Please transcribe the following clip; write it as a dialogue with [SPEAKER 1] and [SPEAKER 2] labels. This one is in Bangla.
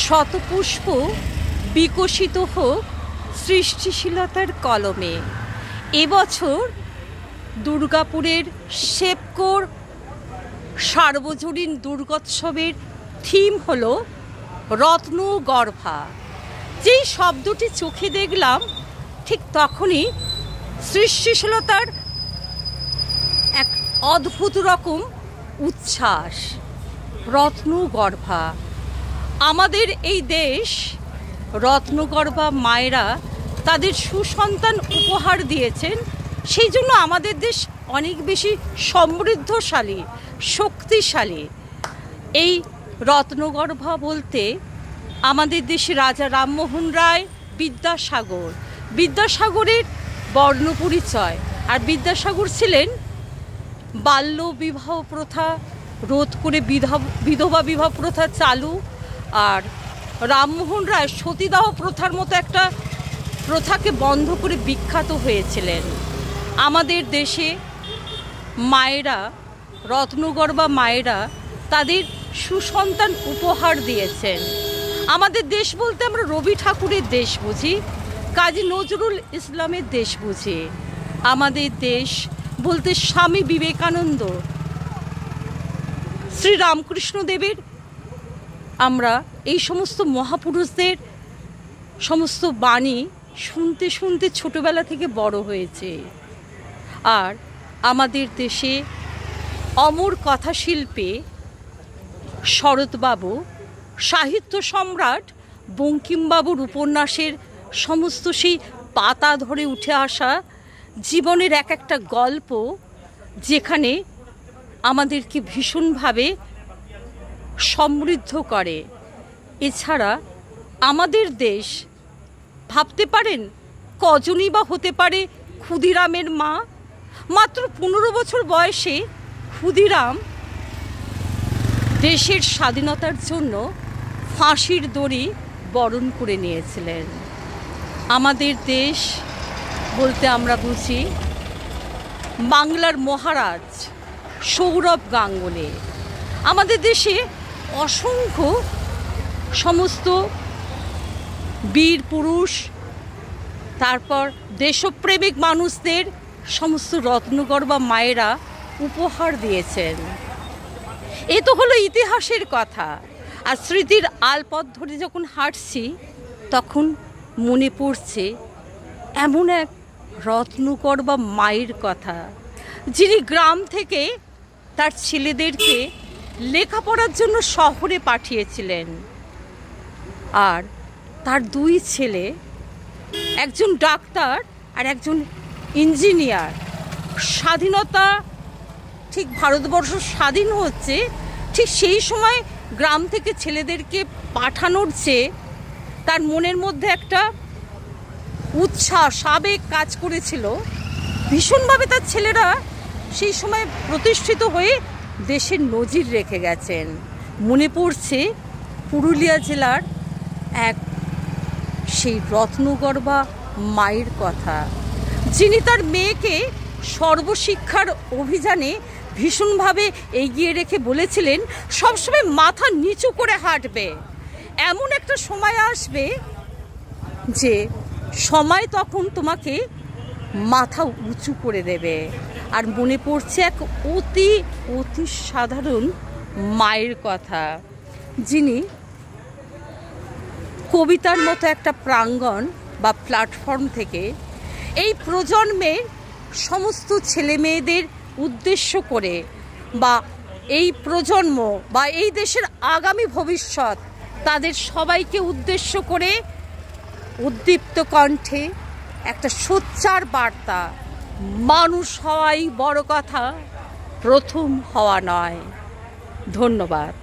[SPEAKER 1] শতপুষ্প বিকশিত হোক সৃষ্টিশীলতার কলমে। এবছর দুর্গাপুরের শেপকোর সার্বজনীন দুর্গোৎসবের থিম হলো রত্নগর্ভা। যেই শব্দটি চোখে দেখলাম ঠিক তখনই সৃষ্টিশীলতার এক অদ্ভুত রকম উচ্ছ্বাস। রত্নগর্ভা, আমাদের এই দেশ রত্নগর্ভা মায়েরা তাদের সুসন্তান উপহার দিয়েছেন, সেই জন্য আমাদের দেশ অনেক বেশি সমৃদ্ধশালী, শক্তিশালী। এই রত্নগর্ভা বলতে আমাদের দেশে রাজা রামমোহন রায়, বিদ্যাসাগরের বর্ণ পরিচয়। আর বিদ্যাসাগর ছিলেন বাল্য বিবাহ প্রথা রোধ করে বিধবা বিবাহ প্রথা চালু, আর রামমোহন রায় সতীদাহ প্রথার মতো একটা প্রথাকে বন্ধ করে বিখ্যাত হয়েছিলেন। আমাদের দেশে মায়েরা, রত্নগর্ভা মায়েরা তাদের সুসন্তান উপহার দিয়েছেন। আমাদের দেশ বলতে আমরা রবি ঠাকুরের দেশ বুঝি, কাজী নজরুল ইসলামের দেশ বুঝি। আমাদের দেশ বলতে স্বামী বিবেকানন্দ, শ্রীরামকৃষ্ণদেবের, আমরা এই সমস্ত মহাপুরুষদের সমস্ত বাণী শুনতে শুনতে ছোটবেলা থেকে বড় হয়েছে। আর আমাদের দেশে অমর কথাশিল্পে শরৎবাবু, সাহিত্য সম্রাট বঙ্কিমবাবুর উপন্যাসের সমস্ত সেই পাতা ধরে উঠে আসা জীবনের এক একটা গল্প, যেখানে আমাদেরকে ভীষণভাবে সমৃদ্ধ করে। এছাড়া আমাদের দেশ, ভাবতে পারেন কজনই বা হতে পারে ক্ষুদিরামের মা। মাত্র 15 বছর বয়সে ক্ষুদিরাম দেশের স্বাধীনতার জন্য ফাঁসির দড়ি বরণ করে নিয়েছিলেন। আমাদের দেশ বলতে আমরা বুঝি বাংলার মহারাজ সৌরভ গাঙ্গুলি। আমাদের দেশে অসংখ্য সমস্ত বীর পুরুষ, তারপর দেশপ্রেমিক মানুষদের সমস্ত রত্নগর্ভা মায়েরা উপহার দিয়েছেন। এ তো হলো ইতিহাসের কথা। আর স্মৃতির আলপথ ধরে যখন হাঁটছি তখন মনে পড়ছে এমন এক রত্নগর্ভা মায়ের কথা, যিনি গ্রাম থেকে তার ছেলেদেরকে লেখাপড়ার জন্য শহরে পাঠিয়েছিলেন। আর তার 2 ছেলে, একজন ডাক্তার আর একজন ইঞ্জিনিয়ার। স্বাধীনতা, ঠিক ভারতবর্ষ স্বাধীন হচ্ছে, ঠিক সেই সময় গ্রাম থেকে ছেলেদেরকে পাঠানোর চেয়ে তার মনের মধ্যে একটা উচ্ছ্বাস, আবেগ কাজ করেছিল ভীষণভাবে। তার ছেলেরা সেই সময় প্রতিষ্ঠিত হয়ে দেশের নজির রেখে গেছেন। মনে পড়ছে পুরুলিয়া জেলার এক সেই রত্নগর্ভা মায়ের কথা, যিনি তার মেয়েকে সর্বশিক্ষার অভিযানে ভীষণভাবে এগিয়ে রেখে বলেছিলেন সবসময় মাথা নিচু করে হাঁটবে। এমন একটা সময় আসবে যে সময় তখন তোমাকে মাথা উঁচু করে দেবে। আর মনে পড়ছে এক অতি অতি সাধারণ মায়ের কথা, যিনি কবিতার মতো একটা প্রাঙ্গণ বা প্ল্যাটফর্ম থেকে এই প্রজন্মের সমস্ত ছেলে মেয়েদের উদ্দেশ্য করে, বা এই প্রজন্ম বা এই দেশের আগামী ভবিষ্যৎ, তাদের সবাইকে উদ্দেশ্য করে উদ্দীপ্ত কণ্ঠে একটা সোচ্চার বার্তা, মানুষ হওয়াই বড় কথা, প্রথম হওয়া নয়। ধন্যবাদ।